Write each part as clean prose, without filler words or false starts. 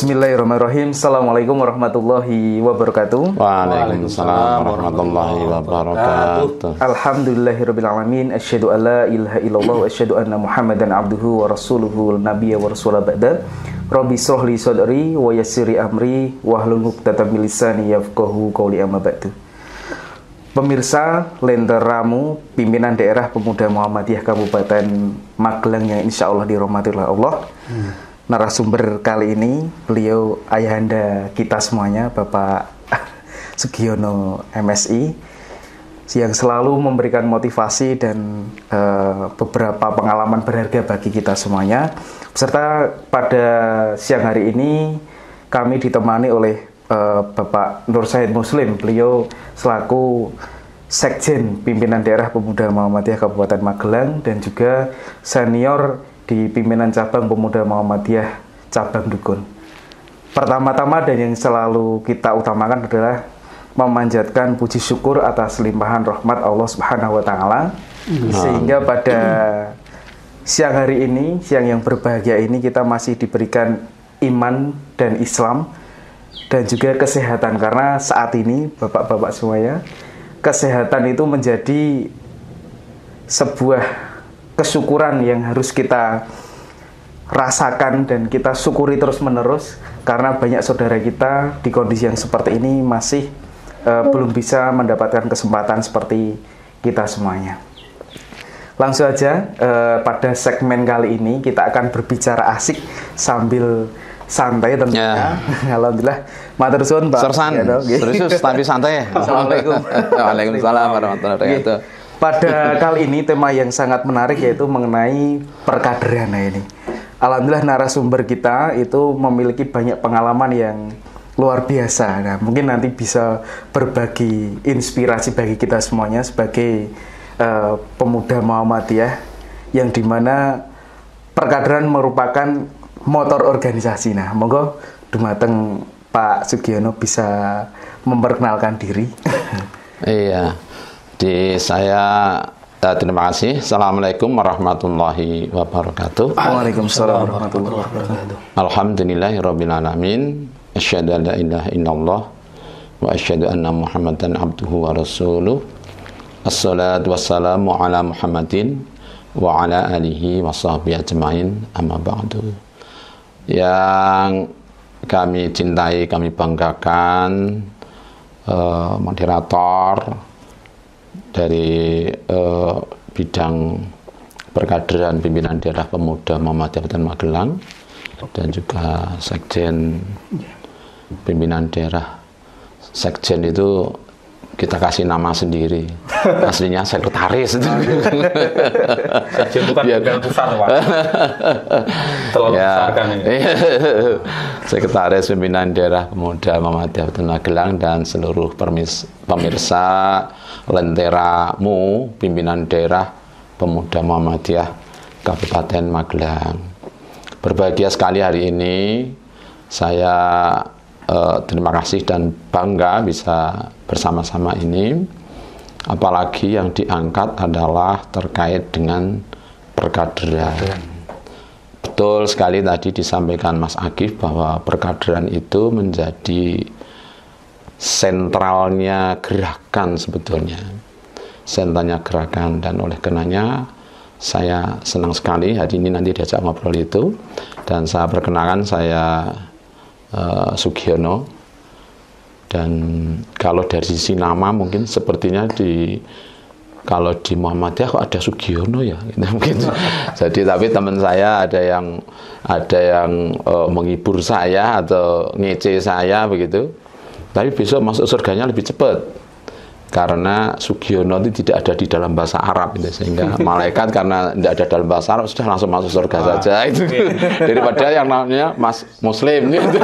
Bismillahirrahmanirrahim. Assalamualaikum warahmatullahi wabarakatuh. Waalaikumsalam warahmatullahi wabarakatuh. Alhamdulillahirabbil alamin. Asyhadu an la ilaha illallah wa asyhadu anna Muhammadan abduhu wa rasuluhu nabiyya wa rasulah ba'da. Rabbi shrah li sadri wa yassir li amri wahlul 'uqdatam min lisani yafqahu qawli amma ba'du. Pemirsa, lenteramu pimpinan daerah Pemuda Muhammadiyah Kabupaten Magelang yang insya Allah dirahmati oleh Allah. Narasumber kali ini beliau ayahanda kita semuanya, Bapak Sugiono MSI, yang selalu memberikan motivasi dan beberapa pengalaman berharga bagi kita semuanya. Serta pada siang hari ini kami ditemani oleh Bapak Nur Said Muslim. Beliau selaku Sekjen Pimpinan Daerah Pemuda Muhammadiyah Kabupaten Magelang dan juga senior di Pimpinan Cabang Pemuda Muhammadiyah Cabang Dukun. Pertama-tama dan yang selalu kita utamakan adalah memanjatkan puji syukur atas limpahan rahmat Allah Subhanahu wa taala sehingga pada siang hari ini, siang yang berbahagia ini, kita masih diberikan iman dan Islam dan juga kesehatan, karena saat ini Bapak-bapak semuanya, kesehatan itu menjadi sebuah kesyukuran yang harus kita rasakan dan kita syukuri terus-menerus, karena banyak saudara kita di kondisi yang seperti ini masih belum bisa mendapatkan kesempatan seperti kita semuanya. Langsung aja pada segmen kali ini kita akan berbicara asik sambil santai tentunya. Alhamdulillah, matur suwun Pak. Serius tapi santai. Assalamualaikum. Waalaikumsalam warahmatullahi wabarakatuh. Pada kali ini tema yang sangat menarik yaitu mengenai perkaderan ini. Alhamdulillah narasumber kita itu memiliki banyak pengalaman yang luar biasa. Nah, mungkin nanti bisa berbagi inspirasi bagi kita semuanya sebagai pemuda Muhammadiyah yang dimana perkaderan merupakan motor organisasi. Nah, monggo dumateng Pak Sugiono bisa memperkenalkan diri. Iya. Saya terima kasih. Assalamualaikum warahmatullahi wabarakatuh. Waalaikumsalam warahmatullahi wabarakatuh. Alhamdulillahirabbil alamin. Asyhadu an la ilaha illallah wa asyhadu anna Muhammadan abduhu wa rasuluh. Assalatu wassalamu ala Muhammadin wa ala alihi wa sahbihi ajmain. Amma ba'du. Yang kami cintai, kami banggakan, moderator dari bidang perkaderan Pimpinan Daerah Pemuda Muhammadiyah Kabupaten Magelang dan juga Sekjen Pimpinan Daerah. Sekjen itu kita kasih nama sendiri, aslinya sekretaris. Sekjen bukan bagian pusat, Pak. Terlalu besarkan ini. Sekretaris Pimpinan Daerah Pemuda Muhammadiyah Kabupaten Magelang dan seluruh pemirsa lenteramu Pimpinan Daerah Pemuda Muhammadiyah Kabupaten Magelang. Berbahagia sekali hari ini saya terima kasih dan bangga bisa bersama-sama ini, apalagi yang diangkat adalah terkait dengan perkaderan. Betul sekali tadi disampaikan Mas Agif bahwa perkaderan itu menjadi sentralnya gerakan sebetulnya. Sentralnya gerakan, dan oleh karenanya saya senang sekali hari ini nanti diajak ngobrol itu. Dan saya perkenalkan, saya Sugiono, dan kalau dari sisi nama mungkin sepertinya kalau di Muhammadiyah kok ada Sugiono ya, mungkin. Jadi tapi teman saya ada yang menghibur saya atau ngece saya begitu. Tapi besok masuk surganya lebih cepat karena Sugiono itu tidak ada di dalam bahasa Arab gitu, sehingga malaikat karena tidak ada dalam bahasa Arab sudah langsung masuk surga saja itu daripada yang namanya Mas Muslim gitu.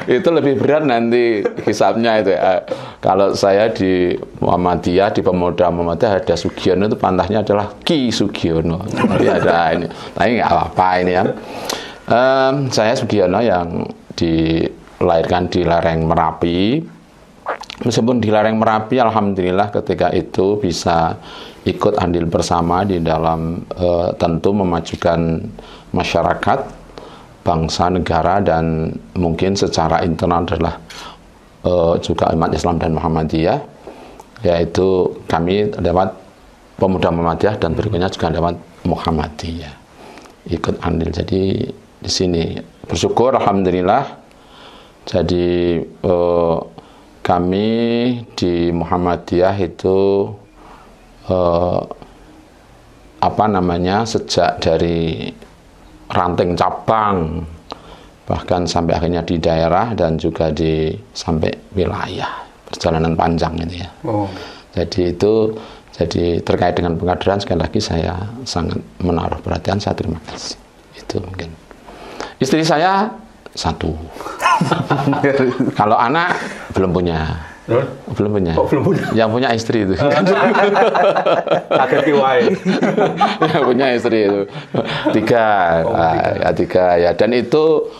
itu lebih berat nanti hisabnya itu ya. Kalau saya di Muhammadiyah, di Pemuda Muhammadiyah ada Sugiono, itu pantahnya adalah Ki Sugiono. Tapi ada ini, tapi nggak apa-apa ini ya. Saya Sugiono yang dilahirkan di lereng Merapi. Meskipun di lereng Merapi, alhamdulillah ketika itu bisa ikut andil bersama di dalam tentu memajukan masyarakat bangsa negara dan mungkin secara internal adalah juga umat Islam dan Muhammadiyah, yaitu kami lewat Pemuda Muhammadiyah dan berikutnya juga lewat Muhammadiyah ikut andil. Jadi di sini bersyukur alhamdulillah. Jadi kami di Muhammadiyah itu sejak dari ranting cabang bahkan sampai akhirnya di daerah dan juga sampai wilayah, perjalanan panjang itu ya. Jadi terkait dengan pengkaderan sekali lagi saya sangat menaruh perhatian, saya terima kasih. Itu mungkin. Istri saya 1. Kalau anak belum punya. Belum punya. Kok belum punya? Yang punya istri itu. Kaget kiwai. Yang punya istri itu 3. 3 ya. Dan itu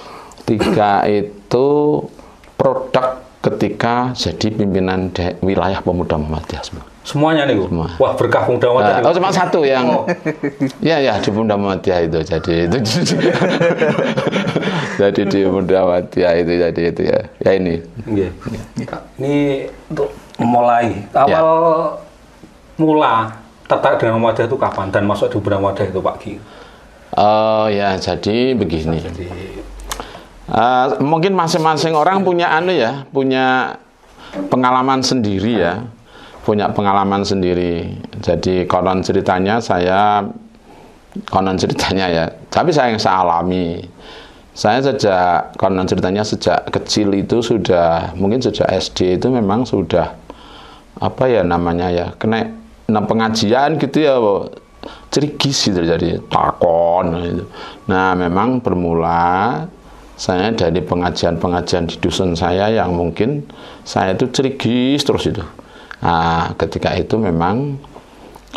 3 itu produk ketika jadi pimpinan wilayah Pemuda Muhammadiyah semua. Semuanya nih, Bu? Wah, berkah Pemuda Muhammadiyah. Oh, cuma 1 yang ya di Pemuda Muhammadiyah itu. Jadi di Pemuda Muhammadiyah itu ya. Ya ini. Yeah. Ini untuk memulai awal mula tertarik dengan Muhammadiyah itu kapan dan masuk di Pemuda Muhammadiyah itu Pak Ki? Ya, jadi begini. Mungkin masing-masing orang punya punya pengalaman sendiri ya. Punya pengalaman sendiri. Jadi konon ceritanya ya, tapi saya yang saya alami. Saya konon ceritanya sejak kecil itu mungkin sejak SD itu memang sudah kena pengajian gitu ya, cerigis gitu, jadi takon gitu. Nah, memang bermula saya dari pengajian di dusun saya yang mungkin saya itu cerigis terus itu. Nah, ketika itu memang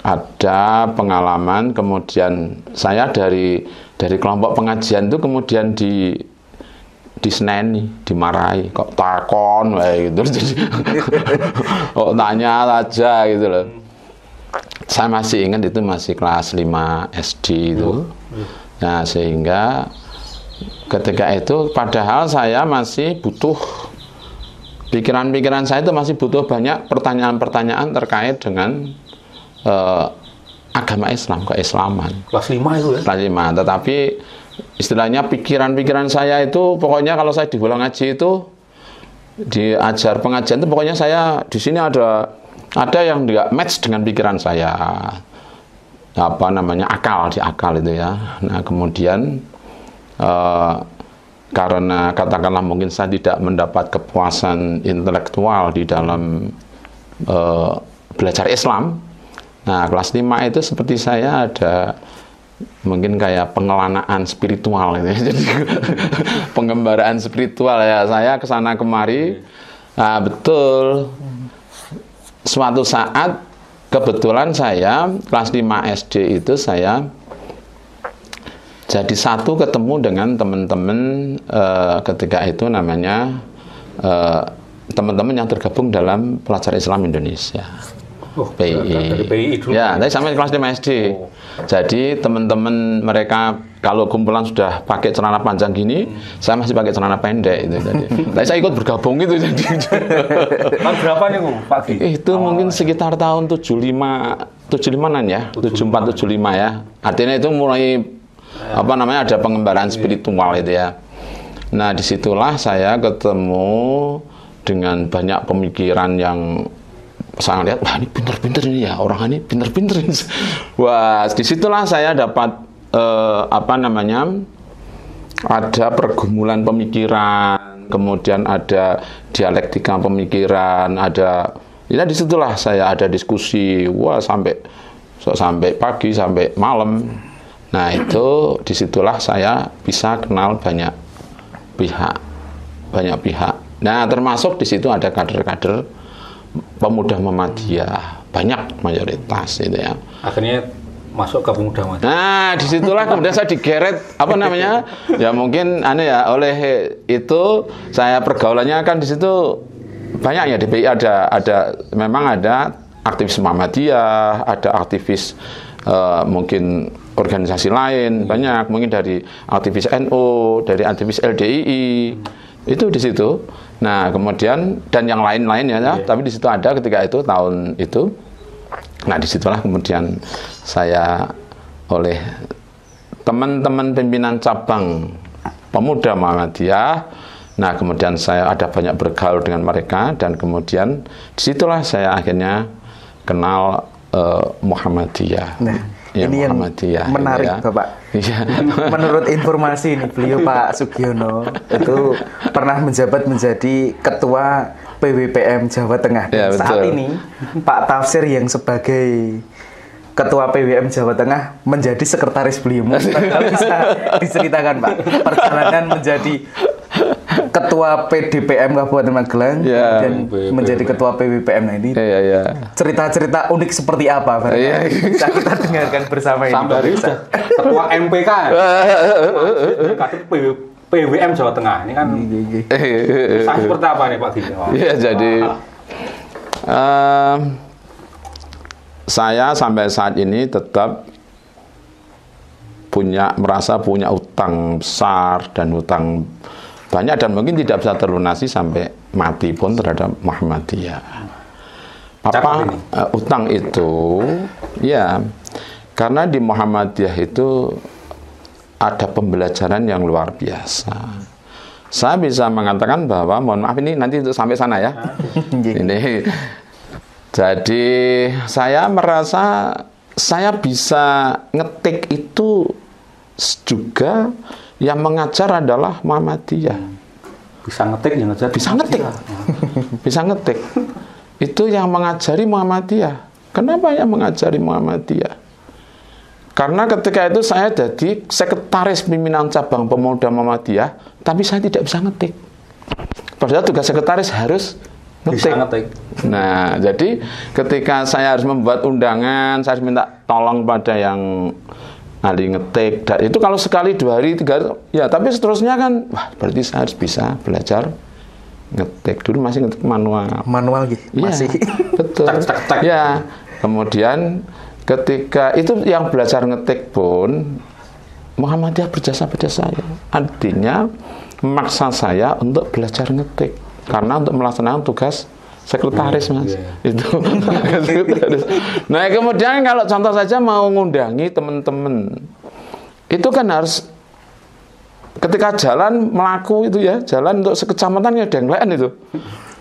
ada pengalaman, kemudian saya dari kelompok pengajian itu kemudian diseneni, dimarahi, kok takon gitu. Jadi kok tanya aja gitu loh. Saya masih ingat itu masih kelas 5 SD itu. Nah, sehingga ketika itu padahal saya masih butuh, pikiran-pikiran saya itu masih butuh banyak pertanyaan-pertanyaan terkait dengan agama Islam, keislaman. Kelas 5 itu ya? Kelas 5, tetapi istilahnya pikiran-pikiran saya itu pokoknya kalau saya di bola ngaji itu diajar pengajian itu pokoknya saya di sini ada yang tidak match dengan pikiran saya. Akal itu ya. Nah, kemudian karena katakanlah mungkin saya tidak mendapat kepuasan intelektual di dalam belajar Islam. Nah, kelas 5 itu seperti saya ada mungkin kayak pengelanaan spiritual ini. Jadi pengembaraan spiritual ya, saya kesana kemari. Nah, betul. Suatu saat kebetulan saya kelas 5 SD itu saya jadi ketemu dengan teman-teman ketika itu namanya teman-teman yang tergabung dalam Pelajar Islam Indonesia. PII dulu. Ya, tadi sampai kelas 5 SD. Jadi teman-teman mereka kalau kumpulan sudah pakai celana panjang gini, saya masih pakai celana pendek itu tadi. Tapi saya ikut bergabung itu jadi. Tahun berapa nih, Bu, Pak Ki? Itu mungkin sekitar tahun 75-an ya, 74 75 ya. Artinya itu mulai ada pengembaraan spiritual itu ya. Nah, disitulah saya ketemu dengan banyak pemikiran yang saya lihat, wah ini pinter-pinter ini ya, orang ini pinter-pinter ini. Wah, disitulah saya dapat ada pergumulan pemikiran, kemudian ada dialektika pemikiran, disitulah saya ada diskusi, wah sampai pagi, sampai malam. Nah, itu disitulah saya bisa kenal banyak pihak. Nah, termasuk di situ ada kader-kader Pemuda Muhammadiyah, banyak mayoritas itu ya. Akhirnya masuk ke Pemuda Muhammadiyah. Nah, disitulah kemudian saya digeret ya mungkin oleh itu saya pergaulannya kan di situ banyak ya, di PI memang ada aktivis Muhammadiyah, ada aktivis mungkin organisasi lain, banyak, mungkin dari aktivis NU, dari aktivis LDII, itu di situ. Nah, kemudian dan yang lain-lain ya, tapi di situ ada ketika itu tahun itu. Nah, disitulah kemudian saya oleh teman-teman pimpinan cabang pemuda Muhammadiyah. Nah, kemudian saya ada banyak bergaul dengan mereka dan kemudian disitulah saya akhirnya kenal Muhammadiyah. Nah, ya, ini yang Muhammadiyah, menarik ya. Bapak. Iya. Menurut informasi ini, beliau Pak Sugiono itu pernah menjabat menjadi ketua PWPM Jawa Tengah. Dan Ya, saat betul. ini Pak Tafsir yang sebagai ketua PWM Jawa Tengah menjadi sekretaris beliau. Mungkin bisa diceritakan Pak perjalanan menjadi ketua PDPM Kabupaten Magelang Ya, dan menjadi ketua PWPM. Nah, ini Iya. cerita-cerita unik seperti apa Pak? Bisa kita dengarkan bersama ini. Sampai Pak. sudah ketua MPK kader PWM Jawa Tengah ini kan kisah seperti apa nih Pak Gini? Iya, jadi saya sampai saat ini tetap merasa punya utang besar dan utang banyak dan mungkin tidak bisa terlunasi sampai mati pun terhadap Muhammadiyah. Apa utang itu? Ya, karena di Muhammadiyah itu ada pembelajaran yang luar biasa. Saya bisa mengatakan bahwa, mohon maaf ini nanti untuk sampai sana ya. Ini, jadi saya merasa saya bisa ngetik itu juga yang mengajar adalah Muhammadiyah. Bisa ngetik ya ngajar. Bisa ngetik. Bisa ngetik. Itu yang mengajari Muhammadiyah. Kenapa yang mengajari Muhammadiyah? Karena ketika itu saya jadi sekretaris pimpinan cabang pemuda Muhammadiyah, tapi saya tidak bisa ngetik. Padahal tugas sekretaris harus ngetik. Bisa ngetik. Nah, jadi ketika saya harus membuat undangan, saya harus minta tolong pada yang ahli ngetik. Dan itu kalau sekali 2 hari 3 hari, ya. Tapi seterusnya kan, wah berarti saya harus bisa belajar ngetik. Dulu masih ngetik manual gitu. Ya, Masih. betul. Cek. Ya, kemudian ketika itu yang belajar ngetik pun Muhammadiyah berjasa pada saya. Artinya memaksa saya untuk belajar ngetik karena untuk melaksanakan tugas sekretaris, Mas. Itu sekretaris. Nah, kemudian kalau contoh saja mau ngundangi teman-teman, itu kan harus ketika jalan melaku itu ya, jalan untuk sekecamatan ya denglean itu.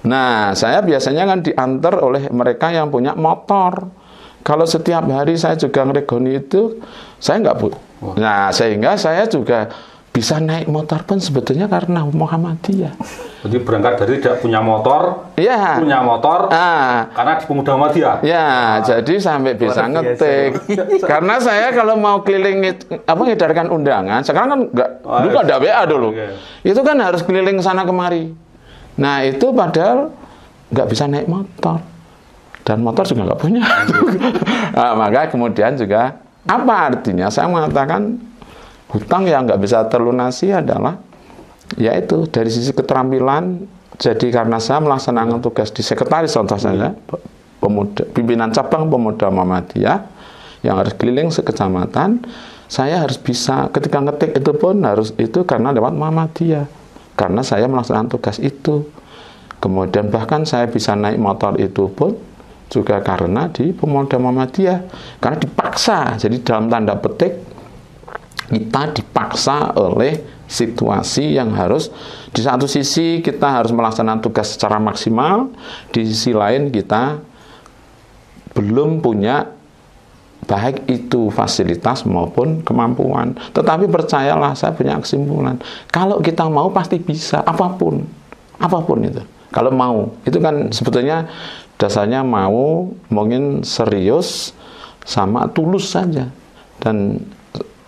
Nah, saya biasanya kan diantar oleh mereka yang punya motor. Kalau setiap hari saya juga ngeregoni itu, saya nggak bu. Nah, sehingga saya juga bisa naik motor pun sebetulnya karena Muhammadiyah. Jadi berangkat dari tidak punya motor, ya. Punya motor, karena di pemuda Muhammadiyah. Ya, jadi sampai bisa ngetik. Karena saya kalau mau keliling ngedarkan undangan, sekarang kan dulu ada WA dulu. Itu kan harus keliling sana kemari. Nah, itu padahal nggak bisa naik motor. Dan motor juga nggak punya. Nah, maka kemudian juga, apa artinya? Saya mengatakan hutang yang nggak bisa terlunasi adalah yaitu dari sisi keterampilan. Jadi karena saya melaksanakan tugas di sekretaris contoh saja pimpinan cabang pemuda Muhammadiyah yang harus keliling sekecamatan, saya harus bisa ketika ngetik itu pun harus itu karena lewat Muhammadiyah, karena saya melaksanakan tugas itu. Kemudian bahkan saya bisa naik motor itu pun juga karena di pemuda Muhammadiyah, karena dipaksa. Jadi dalam tanda petik kita dipaksa oleh situasi yang harus, di satu sisi kita harus melaksanakan tugas secara maksimal, di sisi lain kita belum punya baik itu fasilitas maupun kemampuan. Tetapi percayalah, saya punya kesimpulan, kalau kita mau pasti bisa, apapun itu. Kalau mau, itu kan sebetulnya dasarnya mau, mungkin serius sama tulus saja. Dan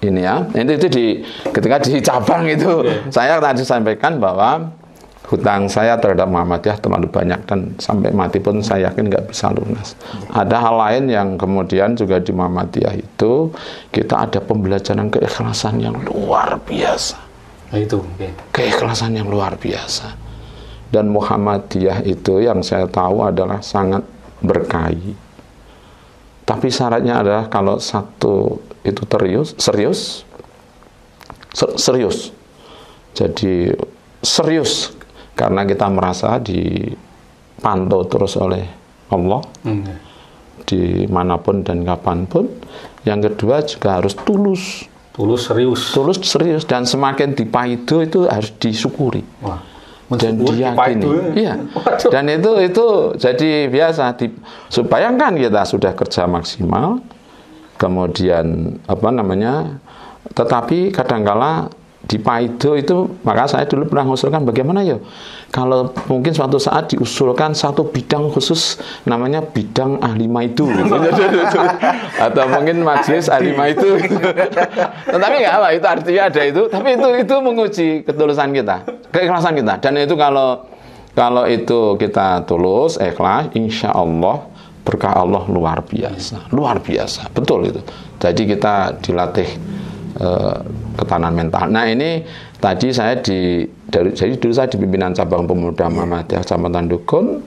ini ya, itu ketika di cabang itu saya tadi sampaikan bahwa hutang saya terhadap Muhammadiyah terlalu banyak dan sampai mati pun saya yakin nggak bisa lunas. Ada hal lain yang kemudian juga di Muhammadiyah itu kita ada pembelajaran keikhlasan yang luar biasa. Nah, itu keikhlasan yang luar biasa. Dan Muhammadiyah itu yang saya tahu adalah sangat berkahi. Tapi syaratnya adalah kalau satu itu serius. Jadi serius karena kita merasa dipantau terus oleh Allah dimanapun dan kapanpun. Yang kedua juga harus tulus serius, dan semakin dipaido itu harus disyukuri. Wah. Dan diyakini, iya. Dan itu jadi biasa. Bayangkan kita sudah kerja maksimal, kemudian tetapi kadangkala di paido itu, maka saya dulu pernah mengusulkan bagaimana ya kalau mungkin suatu saat diusulkan satu bidang khusus namanya bidang ahli maido atau mungkin majelis ahli maido tetapi nggak apa, itu artinya ada itu, tapi itu menguji ketulusan kita, keikhlasan kita. Dan itu kalau itu kita tulus, ikhlas, insya Allah berkah Allah luar biasa, betul itu. Jadi kita dilatih ketahanan mental. Nah ini tadi saya jadi dulu saya di pimpinan cabang pemuda Muhammadiyah Kecamatan Dukun,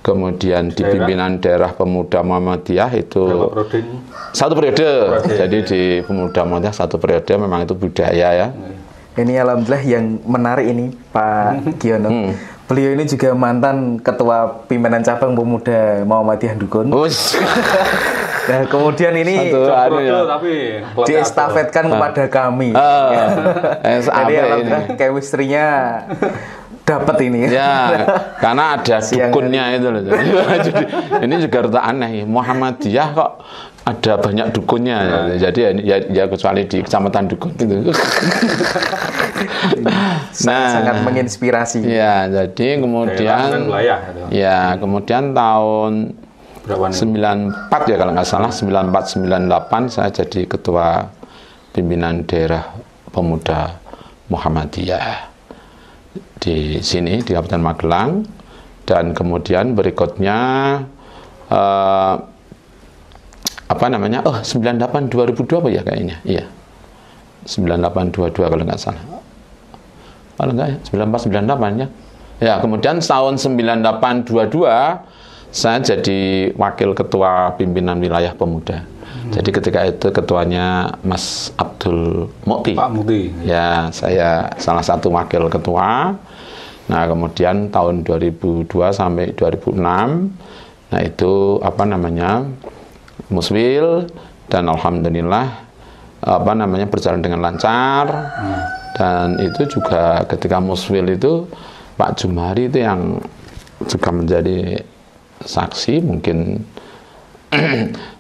kemudian di pimpinan daerah pemuda Muhammadiyah itu satu periode. Jadi di pemuda Muhammadiyah satu periode, memang itu budaya ya. Ini alhamdulillah yang menarik ini Pak Giono. Beliau ini juga mantan ketua pimpinan cabang pemuda Muhammadiyah Dukun. Nah, kemudian ini diestafetkan kepada kami. Jadi alhamdulillah chemistry-nya dapat ini. Ya, karena ada dukunnya itu loh. Jadi ini juga rada aneh. Muhammadiyah kok ada banyak dukunnya. Jadi ya kecuali di Kecamatan Dukun itu. Sangat menginspirasi. Ya, jadi kemudian kemudian tahun 94 ya kalau nggak salah, 94-98 saya jadi ketua pimpinan daerah pemuda Muhammadiyah di sini di Kabupaten Magelang. Dan kemudian berikutnya 98-2002 apa ya kayaknya, iya 98-22 kalau nggak salah, kalau nggak ya 94-98 ya. Ya kemudian tahun 98-22 saya jadi wakil ketua pimpinan wilayah pemuda. Jadi ketika itu ketuanya Mas Abdul Mukti. Pak Mukti. Ya, saya salah satu wakil ketua. Nah, kemudian tahun 2002 sampai 2006, nah itu Muswil, dan alhamdulillah berjalan dengan lancar. Dan itu juga ketika Muswil itu Pak Jumari itu yang juga menjadi saksi. Mungkin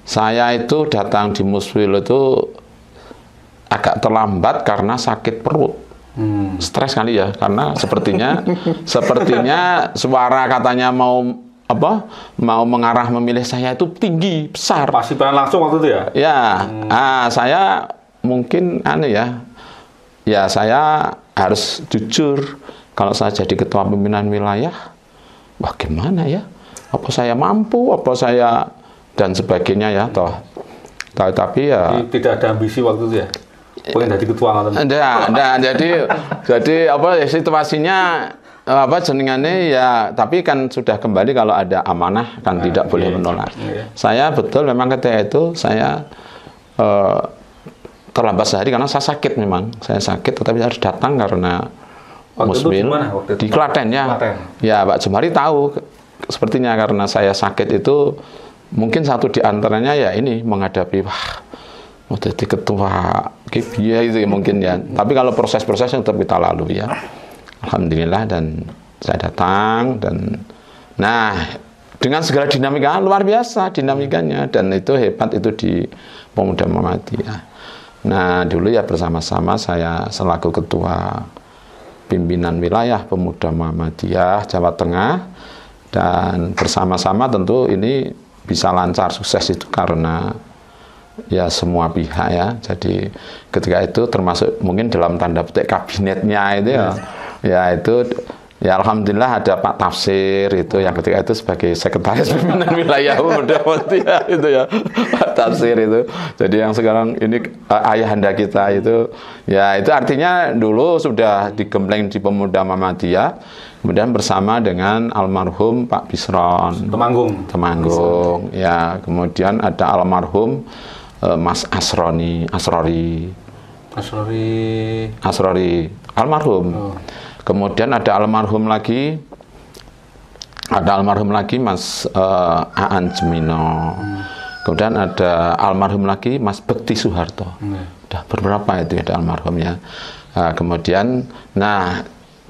saya itu datang di Muswil itu agak terlambat karena sakit perut, stres kali ya, karena sepertinya suara katanya mau mengarah memilih saya itu tinggi, besar. Pasti langsung waktu itu ya? Ya, saya mungkin ya saya harus jujur, kalau saya jadi ketua pimpinan wilayah, wah gimana ya? Apa saya mampu, dan sebagainya ya, tapi ya tidak ada ambisi waktu itu ya, pengen jadi ketua atau jadi situasinya jenengannya ya, tapi kan sudah kembali kalau ada amanah kan tidak boleh menolak. Saya betul memang ketika itu saya terlambat sehari karena saya sakit, tetapi harus datang karena Muswil di Klaten ya. Ya Pak Jumari tahu sepertinya, karena saya sakit itu mungkin satu di antaranya ya ini menghadapi mau jadi ketua KBIA itu ya mungkin ya. Tapi kalau proses-prosesnya tetap kita lalui ya. Alhamdulillah, dan saya datang dan dengan segala dinamika luar biasa dinamikanya, dan itu hebat itu di Pemuda Muhammadiyah. Nah dulu ya bersama-sama saya selaku ketua pimpinan wilayah Pemuda Muhammadiyah Jawa Tengah. Dan bersama-sama tentu ini bisa lancar sukses itu karena ya semua pihak ya. Jadi ketika itu termasuk mungkin dalam tanda petik kabinetnya itu ya itu ya alhamdulillah ada Pak Tafsir itu yang ketika itu sebagai sekretaris pimpinan wilayah Pemuda Muhammadiyah itu ya, Pak Tafsir itu. Jadi yang sekarang ini ayahanda kita itu ya, itu artinya dulu sudah digembleng di Pemuda Muhammadiyah. Kemudian bersama dengan almarhum Pak Bisron Temanggung ya, kemudian ada almarhum Mas Asrori almarhum. Kemudian ada almarhum lagi Mas Aan Jemino. Kemudian ada almarhum lagi Mas Bekti Soeharto. Udah beberapa itu ada almarhumnya. Kemudian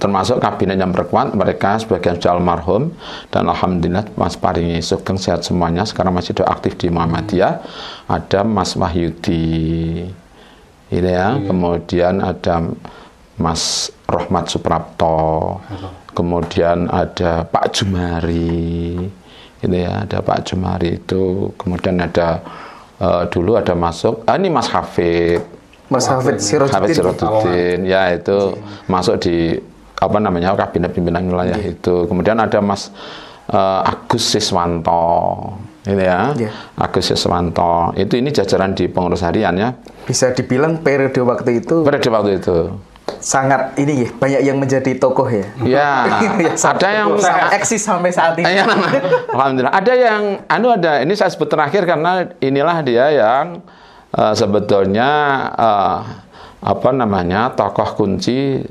termasuk kabinet yang berkuat, mereka sebagian sudah almarhum, dan alhamdulillah Mas Paringi Sugeng sehat semuanya, sekarang masih aktif di Muhammadiyah. Ada Mas Wahyudi, ini ya. Kemudian ada Mas Rohmat Suprapto. Kemudian ada Pak Jumari, ini ya, ada Pak Jumari itu. Kemudian ada dulu ada masuk, ini Mas Hafid Sirotudin, ya itu masuk di kabinet pimpinan wilayah itu. Kemudian ada Mas Agus Siswanto, ini ya, Agus Siswanto. Ini jajaran di pengurus harian ya. Bisa dibilang periode waktu itu sangat banyak yang menjadi tokoh ya. Ya, ada yang eksis sampai saat ini. Alhamdulillah. Ada yang ini saya sebut terakhir karena inilah dia yang sebetulnya tokoh kunci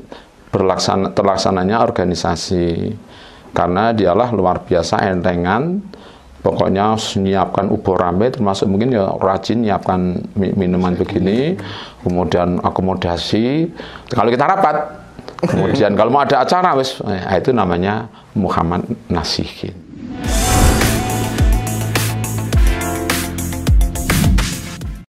terlaksananya organisasi, karena dialah luar biasa entengan. Pokoknya menyiapkan ubur rame, termasuk mungkin ya rajin nyiapkan minuman begini, kemudian akomodasi kalau kita rapat, kemudian kalau mau ada acara itu namanya Muhammad Nasihin.